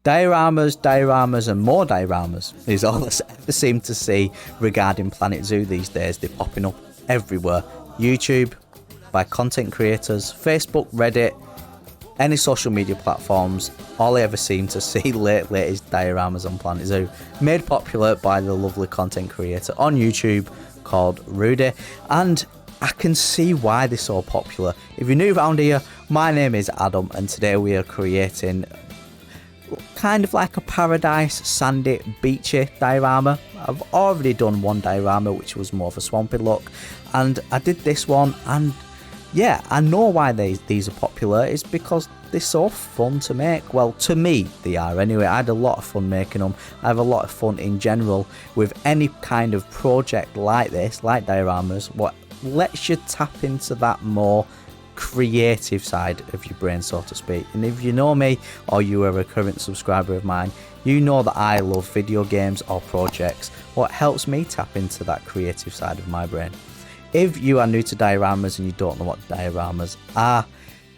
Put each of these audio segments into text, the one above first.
Dioramas and more dioramas is all I ever seem to see regarding Planet Zoo these days. They're popping up everywhere. YouTube, by content creators, Facebook, Reddit, any social media platforms. All I ever seem to see lately is dioramas on Planet Zoo, made popular by the lovely content creator on YouTube called Rudy. And I can see why they're so popular. If you're new around here, my name is Adam, and today we are creating kind of like a paradise, sandy, beachy diorama. I've already done one diorama which was more of a swampy look, and I did this one, and yeah, I know why these are popular. It's because they're so fun to make. Well, to me they are anyway. I had a lot of fun making them. I have a lot of fun in general with any kind of project like this, like dioramas, what lets you tap into that more creative side of your brain, so to speak. And if you know me, or you are a current subscriber of mine, you know that I love video games or projects. What helps me tap into that creative side of my brain. If you are new to dioramas and you don't know what dioramas are,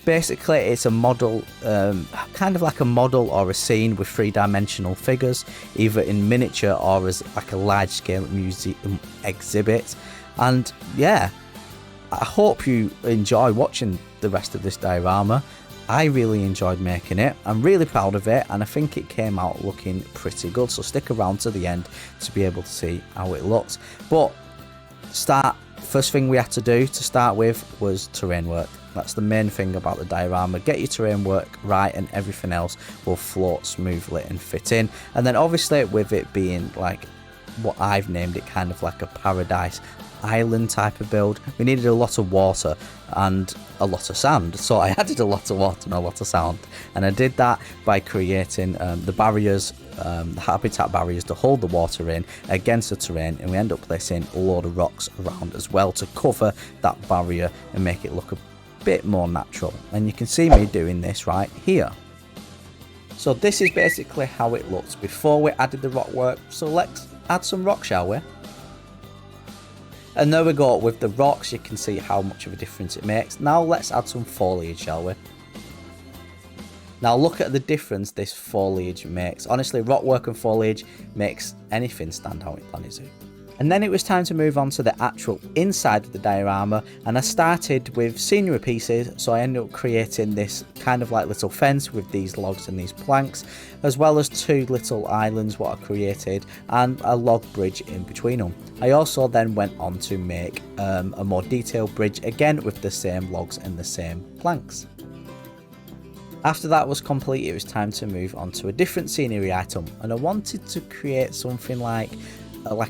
basically it's a model, kind of like a model or a scene with three-dimensional figures, either in miniature or as like a large-scale museum exhibit. And yeah, I hope you enjoy watching the rest of this diorama. I really enjoyed making it. I'm really proud of it, and I think it came out looking pretty good. So stick around to the end to be able to see how it looks. But first thing we had to do to start with was terrain work. That's the main thing about the diorama. Get your terrain work right and everything else will float smoothly and fit in. And then obviously with it being like what I've named it, kind of like a paradise island type of build, we needed a lot of water and a lot of sand. So I added a lot of water and a lot of sand, and I did that by creating the barriers, the habitat barriers to hold the water in against the terrain, and we end up placing a load of rocks around as well to cover that barrier and make it look a bit more natural. And you can see me doing this right here. So this is basically how it looks before we added the rock work. So let's add some rock, shall we? And there we go, with the rocks you can see how much of a difference it makes. Now let's add some foliage, shall we? Now look at the difference this foliage makes. Honestly, rock work and foliage makes anything stand out in Planet Zoo. And then it was time to move on to the actual inside of the diorama, and I started with scenery pieces. So I ended up creating this kind of like little fence with these logs and these planks, as well as two little islands what I created and a log bridge in between them. I also then went on to make a more detailed bridge, again with the same logs and the same planks. After that was complete, it was time to move on to a different scenery item, and I wanted to create something like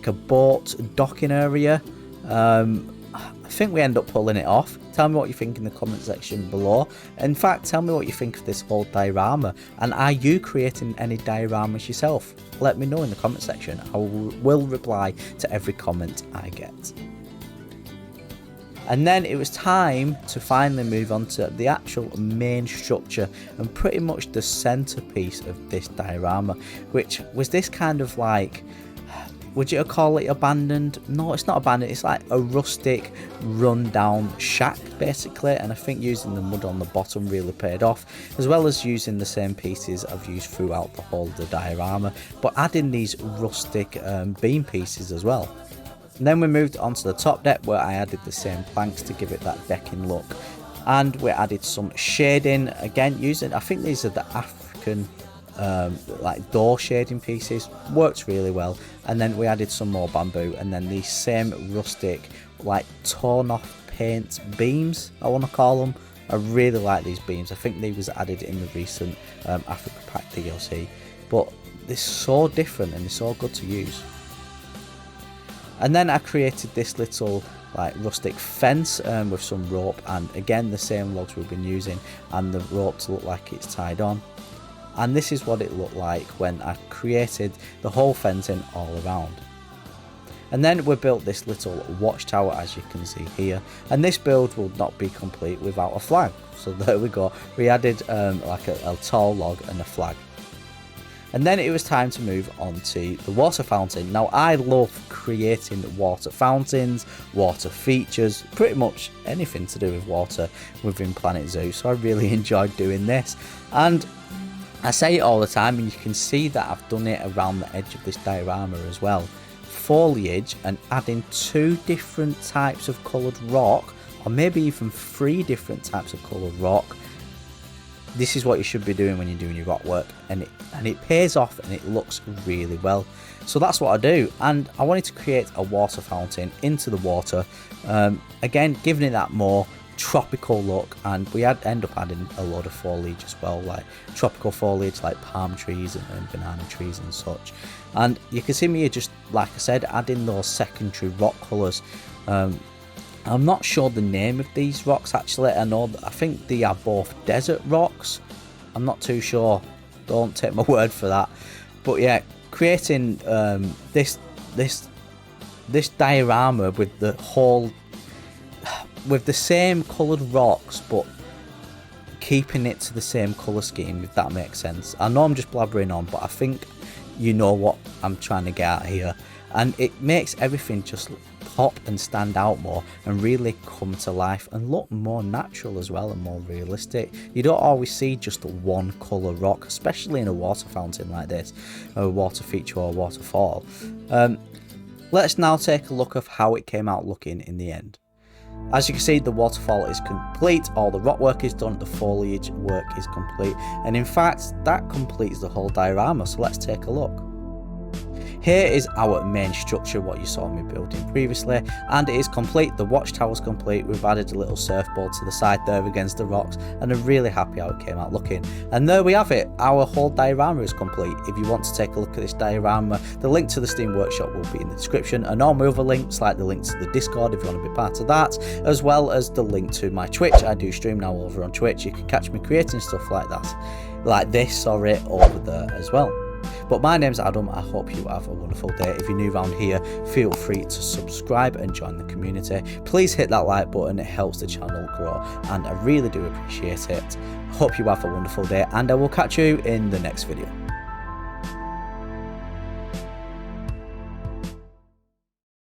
a boat docking area. I think we end up pulling it off. Tell me what you think in the comment section below. In fact, tell me what you think of this whole diorama, and are you creating any dioramas yourself? Let me know in the comment section. I will reply to every comment I get. And then it was time to finally move on to the actual main structure and pretty much the centerpiece of this diorama, which was this kind of like, would you call it abandoned? No, it's not abandoned. It's like a rustic, run-down shack, basically. And I think using the mud on the bottom really paid off, as well as using the same pieces I've used throughout the whole of the diorama, but adding these rustic beam pieces as well. And then we moved on to the top deck, where I added the same planks to give it that decking look. And we added some shading, again using, I think these are the African like door shading pieces. Worked really well. And then we added some more bamboo, and then these same rustic like torn off paint beams, I want to call them. I really like these beams. I think they was added in the recent Africa Pack DLC, but they're so different and they're so good to use. And then I created this little like rustic fence with some rope, and again the same logs we've been using, and the rope to look like it's tied on. And this is what it looked like when I created the whole fencing all around. And then we built this little watchtower, as you can see here, and this build will not be complete without a flag. So there we go, we added like a tall log and a flag. And then it was time to move on to the water fountain. Now I love creating water fountains, water features, pretty much anything to do with water within Planet Zoo, so I really enjoyed doing this. And I say it all the time, and you can see that I've done it around the edge of this diorama as well. Foliage and adding 2 different types of coloured rock, or maybe even 3 different types of coloured rock. This is what you should be doing when you're doing your rock work, and it pays off and it looks really well. So that's what I do, and I wanted to create a water fountain into the water, again giving it that more tropical look, and we end up adding a lot of foliage as well, like tropical foliage like palm trees and banana trees and such. And you can see me just, like I said, adding those secondary rock colours. I'm not sure the name of these rocks actually. I think they are both desert rocks. I'm not too sure, don't take my word for that. But yeah, creating this diorama with the same coloured rocks, but keeping it to the same colour scheme, if that makes sense. I know I'm just blabbering on, but I think you know what I'm trying to get at here, and it makes everything just pop and stand out more and really come to life and look more natural as well and more realistic. You don't always see just a one colour rock, especially in a water fountain like this, a water feature or a waterfall. Let's now take a look at how it came out looking in the end. As you can see, the waterfall is complete, all the rock work is done, the foliage work is complete, and in fact that completes the whole diorama. So let's take a look. Here is our main structure, what you saw me building previously, and it is complete. The watchtower's complete. We've added a little surfboard to the side there against the rocks, and I'm really happy how it came out looking. And there we have it, our whole diorama is complete. If you want to take a look at this diorama, the link to the Steam Workshop will be in the description, and all my other links, like the link to the Discord if you want to be part of that, as well as the link to my Twitch. I do stream now over on Twitch. You can catch me creating stuff like that, like this, over there as well. But my name's Adam. I hope you have a wonderful day. If you're new around here, feel free to subscribe and join the community. Please hit that like button, it helps the channel grow, and I really do appreciate it. Hope you have a wonderful day, and I will catch you in the next video.